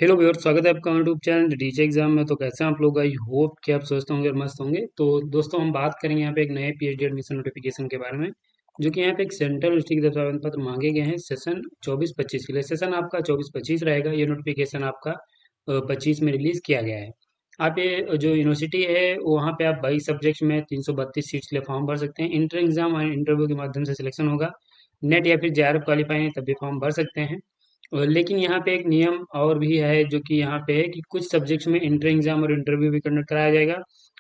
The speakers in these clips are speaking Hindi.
हेलो व्यूअर, स्वागत है आपका यूट्यूब चैनल डीजे एग्जाम में। तो कैसे हैं आप लोग? आई होप कि आप स्वस्थ होंगे और मस्त होंगे। तो दोस्तों, हम बात करेंगे यहाँ पे एक नए पीएचडी एडमिशन नोटिफिकेशन के बारे में, जो कि यहाँ पे एक सेंट्रल यूनिवर्सिटी की तरफ से आवेदन पत्र मांगे गए हैं सेशन 24-25 के लिए। सेशन आपका 24-25 रहेगा। ये नोटिफिकेशन आपका 25 में रिलीज किया गया है। आप ये जो यूनिवर्सिटी है वहाँ पे आप 22 सब्जेक्ट में 332 सीट्स के लिए फॉर्म भर सकते हैं। इंटर एग्जाम और इंटरव्यू के माध्यम से सिलेक्शन होगा। नेट या फिर जेआरएफ क्वालिफाई है तब भी फॉर्म भर सकते हैं। लेकिन यहाँ पे एक नियम और भी है, जो कि यहाँ पे है कि कुछ सब्जेक्ट्स में इंटर एग्जाम और इंटरव्यू भी कंडक्ट कराया जाएगा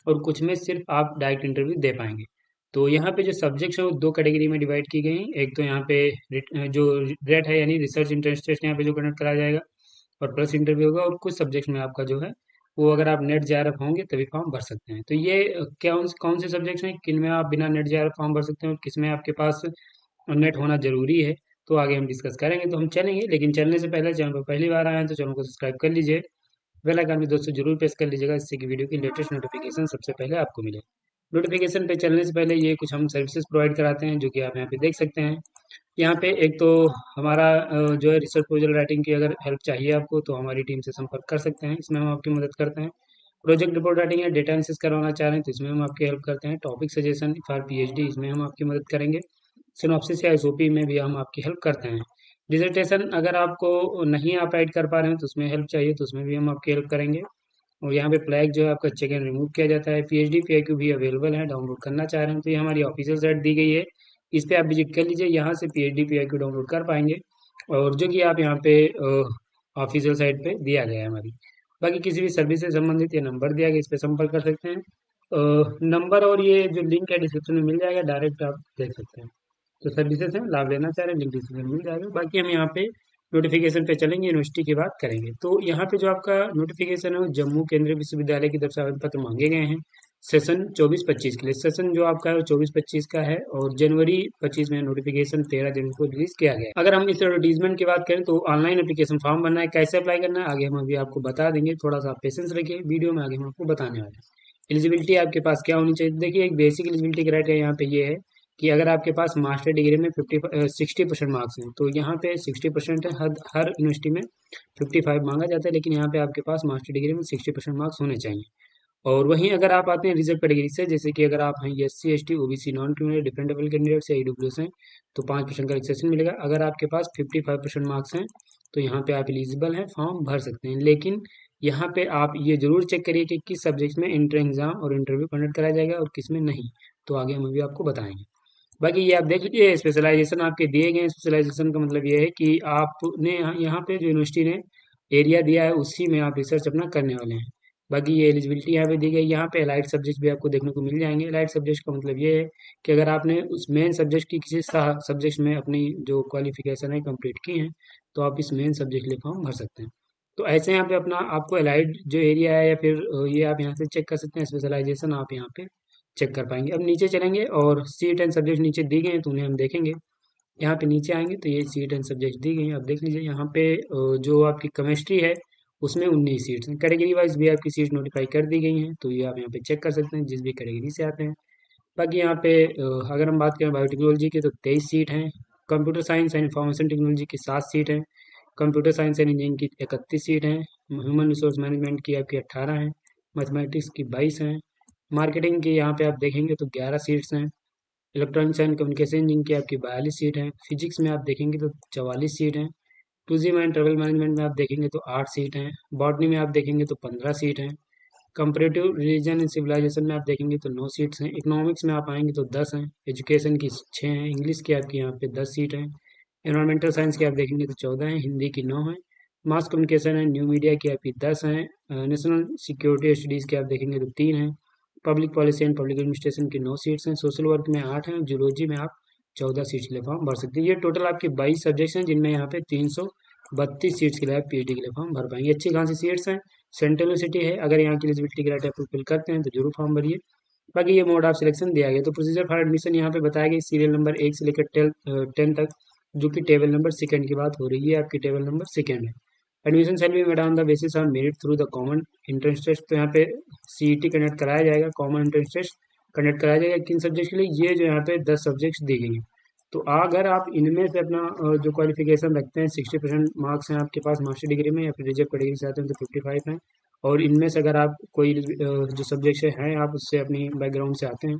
और कुछ में सिर्फ आप डायरेक्ट इंटरव्यू दे पाएंगे। तो यहाँ पे जो सब्जेक्ट्स है वो दो कैटेगरी में डिवाइड की गई हैं। एक तो यहाँ पे जो रेट है यानी रिसर्च इंटरेस्ट टेस्ट यहाँ पे जो कंडक्ट कराया जाएगा और प्लस इंटरव्यू होगा। और कुछ सब्जेक्ट्स में आपका जो है वो अगर आप नेट जेआरएफ होंगे तभी फॉर्म भर सकते हैं। तो ये क्या कौन से सब्जेक्ट्स हैं किन में आप बिना नेट जेआरएफ फॉर्म भर सकते हैं और किस में आपके पास नेट होना जरूरी है, तो आगे हम डिस्कस करेंगे। तो हम चलेंगे, लेकिन चलने से पहले चैनल पर पहली बार आए हैं तो चैनल को सब्सक्राइब कर लीजिए। बेल आइकन भी दोस्तों जरूर प्रेस कर लीजिएगा, इससे कि वीडियो की लेटेस्ट नोटिफिकेशन सबसे पहले आपको मिले। नोटिफिकेशन पे चलने से पहले ये कुछ हम सर्विसेज प्रोवाइड कराते हैं, जो कि आप यहाँ पे देख सकते हैं। यहाँ पे एक तो हमारा जो है रिसर्च प्रपोजल राइटिंग की अगर हेल्प चाहिए आपको तो हमारी टीम से संपर्क कर सकते हैं। इसमें हम आपकी मदद करते हैं। प्रोजेक्ट रिपोर्ट राइटिंग या डेटा एनालिसिस करवाना चाह रहे हैं तो इसमें हम आपकी हेल्प करते हैं। टॉपिक सजेशन फॉर पीएचडी, इसमें हम आपकी मदद करेंगे। सिनॉप्सिस या एसओपी में भी हम आपकी हेल्प करते हैं। डिसर्टेशन अगर आपको नहीं आप राइट कर पा रहे हैं तो उसमें हेल्प चाहिए तो उसमें भी हम आपकी हेल्प करेंगे। और यहाँ पे फ्लैग जो है आपका चेक एंड रिमूव किया जाता है। पीएचडी पीआईक्यू भी अवेलेबल है, डाउनलोड करना चाह रहे हैं तो ये हमारी ऑफिशियल साइट दी गई है, इस पे आप विजिट कर लीजिए। यहाँ से पीएचडी पीआईक्यू डाउनलोड कर पाएंगे, और जो कि आप यहाँ पे ऑफिशियल साइट पे दिया गया है हमारी। बाकी किसी भी सर्विस से संबंधित ये नंबर दिया गया, इस पे संपर्क कर सकते हैं। नंबर और ये जो लिंक है डिस्क्रिप्शन में मिल जाएगा, डायरेक्ट आप देख सकते हैं। तो सर्विसेज हैं, लाभ लेना चाह रहे हैं, लिंक डिस्क्रिप्शन में मिल जाएगा। बाकी हम यहाँ पे नोटिफिकेशन पे चलेंगे, यूनिवर्सिटी की बात करेंगे। तो यहाँ पे जो आपका नोटिफिकेशन है वो जम्मू केंद्रीय विश्वविद्यालय की तरफ से आवेदन पत्र मांगे गए हैं सेशन 24-25 के लिए। सेशन जो आपका है वो 24-25 का है और जनवरी 25 में नोटिफिकेशन 13 जनवरी को रिलीज किया गया है। अगर हम इस एडवर्टीजमेंट की बात करें तो ऑनलाइन एप्लीकेशन फॉर्म भरना है, कैसे अप्लाई करना है आगे हम अभी आपको बता देंगे। थोड़ा सा पेशेंस रखिए, वीडियो में आगे हम आपको बताने वाले हैं। एलिजिबिलिटी आपके पास क्या होनी चाहिए? देखिए, एक बेसिक एलिजिबिलिटी क्राइटेरिया यहाँ पे ये है कि अगर आपके पास मास्टर डिग्री में 60% मार्क्स हैं, तो यहाँ पे 60% है। हर हर यूनिवर्सिटी में 55 मांगा जाता है, लेकिन यहाँ पे आपके पास मास्टर डिग्री में 60% मार्क्स होने चाहिए। और वहीं अगर आप आते हैं रिजर्व कैटेगरी से, जैसे कि अगर आप हैं SC ST OBC non criminal differently abled candidates या ईडब्ल्यूएस हैं, तो 5% का रिसेशन मिलेगा। अगर आपके पास 55% मार्क्स हैं तो यहाँ पे आप एलिजिबल हैं, फॉर्म भर सकते हैं। लेकिन यहाँ पे आप ये जरूर चेक करिए कि किस सब्जेक्ट में इंटर एग्जाम और इंटरव्यू कंडक्ट कराया जाएगा और किस में नहीं। तो आगे हम अभी आपको बताएंगे। बाकी ये आप देख लीजिए, स्पेशलाइजेशन आपके दिए गए हैं। स्पेशलाइजेशन का मतलब ये है कि आपने यहाँ पे जो यूनिवर्सिटी ने एरिया दिया है उसी में आप रिसर्च अपना करने वाले हैं। बाकी ये एलिजिबिलिटी यहाँ पे दी गई। यहाँ पे एलाइड सब्जेक्ट भी आपको देखने को मिल जाएंगे। एलाइड सब्जेक्ट का मतलब ये है कि अगर आपने उस मेन सब्जेक्ट की किसी सब्जेक्ट में अपनी जो क्वालिफिकेशन है कंप्लीट की है, तो आप इस मेन सब्जेक्ट के लिए फॉर्म भर सकते हैं। तो ऐसे यहाँ पे अपना आपको एलाइड जो एरिया है या फिर ये आप यहाँ से चेक कर सकते हैं। स्पेशलाइजेशन आप यहाँ पे चेक कर पाएंगे। अब नीचे चलेंगे और सीट एंड सब्जेक्ट नीचे दी गए हैं तो उन्हें हम देखेंगे। यहाँ पे नीचे आएंगे तो ये सीट एंड सब्जेक्ट दी गई हैं, आप देख लीजिए। यहाँ पे जो आपकी केमिस्ट्री है उसमें 19 सीट्स हैं। कैटेगरी वाइज भी आपकी सीट नोटिफाई कर दी गई हैं, तो ये आप यहाँ पे चेक कर सकते हैं जिस भी कैटेगरी से आते हैं। बाकी यहाँ पे अगर हम बात करें बायोटेक्नोलॉजी की तो 23 सीट हैं। Computer science and information technology की 7 सीट हैं। कंप्यूटर साइंस एंड इंजीनियरिंग की 31 सीट हैं। ह्यूमन रिसोर्स मैनेजमेंट की आपकी 18 हैं। मैथमेटिक्स की 22 हैं। मार्केटिंग की यहाँ पे आप देखेंगे तो 11 सीट्स हैं। इलेक्ट्रॉनिक्स एंड कम्युनिकेशन इंजीनियरिंग की आपकी 42 सीट हैं। फिजिक्स में आप देखेंगे तो 44 सीट हैं। टूरिज्म एंड ट्रेवल मैनेजमेंट में आप देखेंगे तो 8 सीट हैं। बॉटनी में आप देखेंगे तो 15 सीट हैं। कंपरेटिव रिलीजन एंड सिविलाइजेशन में आप देखेंगे तो 9 सीट्स हैं। इकोनॉमिक्स में आप आएंगे तो 10 हैं। एजुकेशन की 6 हैं। इंग्लिश की आपकी यहाँ पे 10 सीट हैं। एनवायरमेंटल साइंस की आप देखेंगे तो 14 हैं। हिंदी की 9 हैं। Mass communication and new media की आपकी 10 हैं। नेशनल सिक्योरिटी स्टडीज़ की आप देखेंगे तो 3 हैं। Public policy and public administration की 9 सीट्स हैं। सोशल वर्क में 8 हैं। जूलॉजी में आप 14 सीट्स के लिए फॉर्म भर सकते हैं। ये टोटल आपके 22 सब्जेक्ट्स हैं, जिनमें यहाँ पे 332 सीट्स के लिए आप पीएचडी के लिए फॉर्म भर पाएंगे। अच्छी खासी सीट्स हैं। सेंट्रल यूनिवर्सिटी है। अगर यहाँ की एलिजिबिलिटी क्राइटेरिया फुलफिल करते हैं तो जरूर फॉर्म भरिए। बाकी ये मोड ऑफ सिलेक्शन दिया गया। तो प्रोसीजर फॉर एडमिशन यहाँ पे बताया गया, सीरियल नंबर 1 से लेकर 10 तक, जो कि टेबल नंबर सेकंड की बात हो रही है। आपकी टेबल नंबर सेकंड है। Admission shall be made on the basis on merit through the common entrance test. तो यहाँ पे सीईटी कंडक्ट कराया जाएगा, कॉमन एंट्रेंस टेस्ट कंडक्ट कराया जाएगा। किन सब्जेक्ट के लिए? ये जो यहाँ पे 10 सब्जेक्ट्स दी गई हैं। तो अगर आप इनमें से अपना जो क्वालिफिकेशन रखते हैं 60% मार्क्स हैं आपके पास मास्टर डिग्री में या फिर रिजर्व कैटेगरी से आते हैं तो 55 हैं, और इनमें से अगर आप कोई जो सब्जेक्ट से हैं आप उससे अपनी बैकग्राउंड से आते हैं,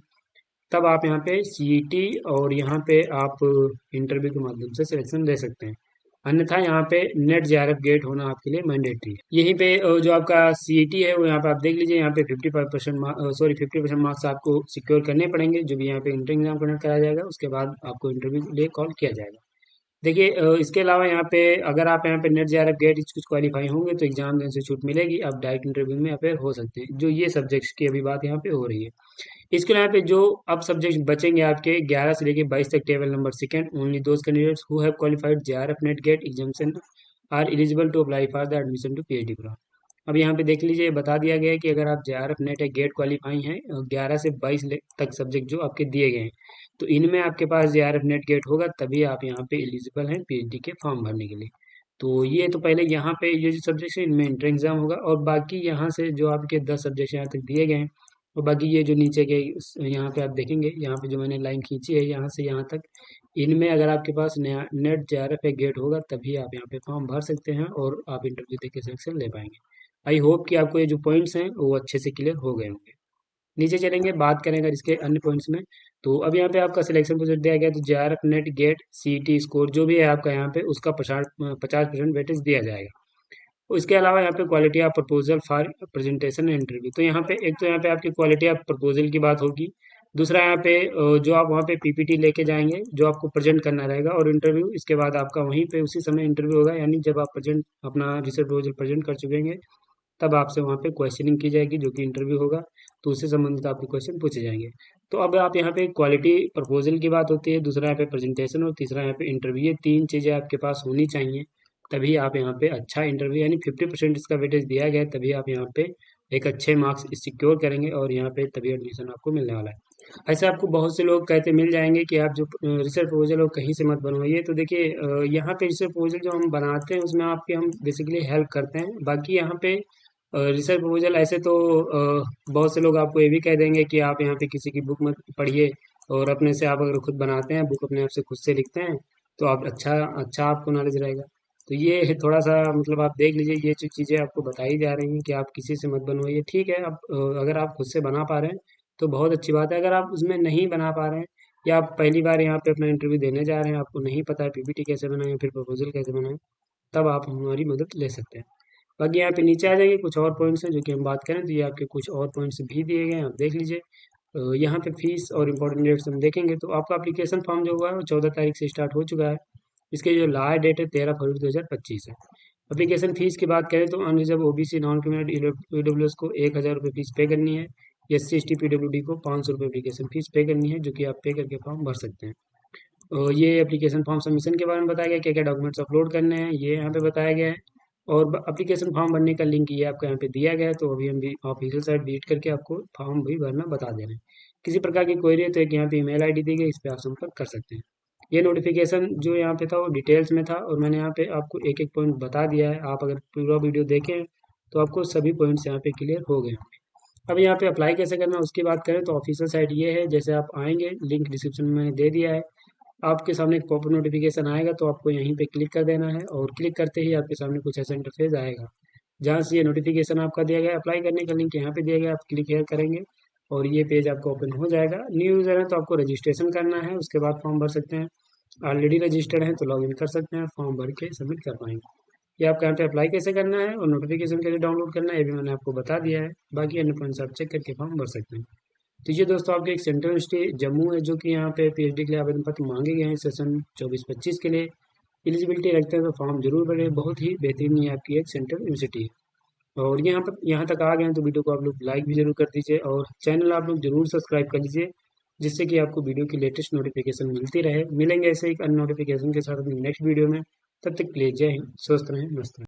तब आप यहाँ पे सीईटी और यहाँ पे आप इंटरव्यू के माध्यम से सिलेक्शन ले सकते हैं। अन्यथा यहाँ पे नेट जेआरएफ गेट होना आपके लिए मैंडेटरी है। यहीं पे जो आपका सीईटी है वो यहाँ पे आप देख लीजिए, यहाँ पे 50% मार्क्स आपको सिक्योर करने पड़ेंगे, जो भी यहाँ पे इंटर एग्जाम कंडक्ट कराया जाएगा, उसके बाद आपको इंटरव्यू के लिए कॉल किया जाएगा। देखिए इसके अलावा यहाँ पे अगर आप यहाँ पे नेट जेआरएफ गेट कुछ क्वालिफाई होंगे तो एग्जाम देने से छूट मिलेगी, आप डायरेक्ट इंटरव्यू में अपेयर हो सकते हैं। जो ये सब्जेक्ट्स की अभी बात यहाँ पे हो रही है। इसके अलावा पे जो अब सब्जेक्ट बचेंगे आपके 11 से लेके 22 तक, table number second, only those candidates who have qualified JRF NET GATE examination are eligible to apply for the admission to PhD programme. अब यहाँ पे देख लीजिए, बता दिया गया है कि अगर आप जेआरएफ नेट या गेट क्वालिफाई हैं 11 से 22 तक सब्जेक्ट जो आपके दिए गए हैं, तो इनमें आपके पास जेआरएफ नेट गेट होगा तभी आप यहाँ पे एलिजिबल हैं पीएचडी के फॉर्म भरने के लिए। तो ये तो पहले यहाँ पे ये जो सब्जेक्ट है इनमें एंट्रेंस एग्जाम होगा, और बाकी यहाँ से जो आपके 10 सब्जेक्ट यहाँ तक दिए गए हैं, और बाकी ये जो नीचे के यहाँ पे आप देखेंगे, यहाँ पे जो मैंने लाइन खींची है यहाँ से यहाँ तक, इनमें अगर आपके पास नया नेट जेआरएफ या गेट होगा तभी आप यहाँ पे फॉर्म भर सकते हैं और आप इंटरव्यू देके सिलेक्शन ले पाएंगे। आई होप कि आपको ये जो पॉइंट्स हैं वो अच्छे से क्लियर हो गए होंगे। नीचे चलेंगे, बात करेंगे इसके अन्य पॉइंट्स में। तो अब यहाँ पे आपका सिलेक्शन प्रोसेस दिया गया, तो JRF NET GATE CET score जो भी है आपका यहाँ पे उसका 50% वेटेज दिया जाएगा। उसके अलावा यहाँ पे quality of proposal for presentation and interview, तो यहाँ पे एक तो यहाँ पे आपकी क्वालिटी ऑफ प्रपोजल की बात होगी। दूसरा यहाँ पे जो आप वहाँ पे पीपीटी लेके जाएंगे जो आपको प्रेजेंट करना रहेगा, और इंटरव्यू इसके बाद आपका वहीं पे उसी समय इंटरव्यू होगा, यानी जब आप प्रेजेंट अपना रिसर्च प्रपोजल प्रेजेंट कर चुकेंगे तब आपसे वहाँ पे क्वेश्चनिंग की जाएगी जो कि इंटरव्यू होगा, तो उससे संबंधित आपके क्वेश्चन पूछे जाएंगे। तो अब आप यहाँ पे क्वालिटी प्रपोजल की बात होती है, दूसरा यहाँ पे प्रेजेंटेशन, और तीसरा यहाँ पे इंटरव्यू, ये तीन चीज़ें आपके पास होनी चाहिए तभी आप यहाँ पे अच्छा इंटरव्यू, यानी 50% इसका वेटेज दिया गया है तभी आप यहाँ पे एक अच्छे मार्क्स सिक्योर करेंगे और यहाँ पे तभी एडमिशन आपको मिलने वाला है। ऐसे आपको बहुत से लोग कहते मिल जाएंगे कि आप जो रिसर्च प्रपोजल हो कहीं से मत बनवाइए, तो देखिए यहाँ पे रिसर्च प्रपोजल जो हम बनाते हैं उसमें आपके हम बेसिकली हेल्प करते हैं। बाकी यहाँ पे रिसर्च प्रपोजल ऐसे तो बहुत से लोग आपको ये भी कह देंगे कि आप यहाँ पे किसी की बुक मत पढ़िए, और अपने से आप अगर खुद बनाते हैं बुक अपने आप से खुद से लिखते हैं तो आप अच्छा अच्छा आपको नॉलेज रहेगा। तो ये है थोड़ा सा, मतलब आप देख लीजिए, ये जो चीज़ें आपको बताई जा रही हैं कि आप किसी से मत बनवाइए, ठीक है। अब अगर आप खुद से बना पा रहे हैं तो बहुत अच्छी बात है। अगर आप उसमें नहीं बना पा रहे हैं या आप पहली बार यहाँ पे अपना इंटरव्यू देने जा रहे हैं, आपको नहीं पता है पीपीटी कैसे बनाएं या फिर प्रपोजल कैसे बनाएं, तब आप हमारी मदद ले सकते हैं। बाकी यहाँ पे नीचे आ जाइए, कुछ और पॉइंट्स हैं जो कि हम बात करें तो ये आपके कुछ और पॉइंट्स भी दिए गए हैं, आप देख लीजिए। यहाँ पे फीस और इम्पोर्टेंट डेट्स हम देखेंगे, तो आपका एप्लीकेशन फॉर्म जो हुआ है वो 14 तारीख से स्टार्ट हो चुका है। इसके जो लास्ट डेट है 13 फरवरी 2025 है। एप्लीकेशन फीस की बात करें तो unreserve OBC non criminal EWS को 1,000 रुपये फीस पे करनी है, S C S T PWD को 500 रुपये एप्लीकेशन फीस पे करनी है, जो कि आप पे करके फॉर्म भर सकते हैं। और ये एप्लीकेशन फॉर्म सबमिशन के बारे में बताया गया, क्या क्या डॉक्यूमेंट्स अपलोड करने हैं ये यहाँ पे बताया गया है। और एप्लीकेशन फॉर्म भरने का लिंक ये आपको यहाँ पे दिया गया है, तो अभी हम भी ऑफिशियल साइट विजिट करके आपको फॉर्म भी भरना बता दे रहे हैं। किसी प्रकार की क्वेरी है तो एक यहाँ पे ईमेल आईडी दी गई, इस पर आप संपर्क कर सकते हैं। ये नोटिफिकेशन जो यहाँ पे था वो डिटेल्स में था, और मैंने यहाँ पे आपको एक एक पॉइंट बता दिया है। आप अगर पूरा वीडियो देखें तो आपको सभी पॉइंट्स यहाँ पे क्लियर हो गए होंगे। अब यहाँ पे अप्लाई कैसे करना है उसकी बात करें तो ऑफिशियल साइट ये है, जैसे आप आएंगे लिंक डिस्क्रिप्शन में मैंने दे दिया है, आपके सामने एक पॉपअप नोटिफिकेशन आएगा तो आपको यहीं पे क्लिक कर देना है, और क्लिक करते ही आपके सामने कुछ ऐसा इंटरफेस आएगा जहाँ से ये नोटिफिकेशन आपका दिया गया, अप्लाई करने का लिंक यहाँ पे दिया गया, आप क्लिक here करेंगे और ये पेज आपको ओपन हो जाएगा। न्यू यूज़र है तो आपको रजिस्ट्रेशन करना है, उसके बाद फॉर्म भर सकते हैं। ऑलरेडी रजिस्टर्ड हैं तो लॉग इन कर सकते हैं, फॉर्म भर के सबमिट कर पाएंगे। ये आपको यहाँ पे अप्लाई कैसे करना है और नोटिफिकेशन कैसे डाउनलोड करना है ये भी मैंने आपको बता दिया है। बाकी अन्य पॉइंट्स आप चेक करके फॉर्म भर सकते हैं। तो ये दोस्तों आपके एक सेंट्रल यूनिवर्सिटी जम्मू है जो कि यहाँ पे पीएचडी के लिए आवेदन पत्र मांगे गए हैं सेशन 24-25 के लिए। एलिजिबिलिटी रखते हैं तो फॉर्म जरूर भरें, बहुत ही बेहतरीन ये आपकी एक सेंट्रल यूनिवर्सिटी है। और यहाँ तक आ गए हैं तो वीडियो को आप लोग लाइक भी जरूर कर दीजिए और चैनल आप लोग जरूर सब्सक्राइब कर लीजिए, जिससे कि आपको वीडियो की लेटेस्ट नोटिफिकेशन मिलती रहे। मिलेंगे ऐसे एक अन्य नोटिफिकेशन के साथ अपनी नेक्स्ट वीडियो में, तब तक के लिए जय हिंद, स्वस्थ रहें, मस्त रहें।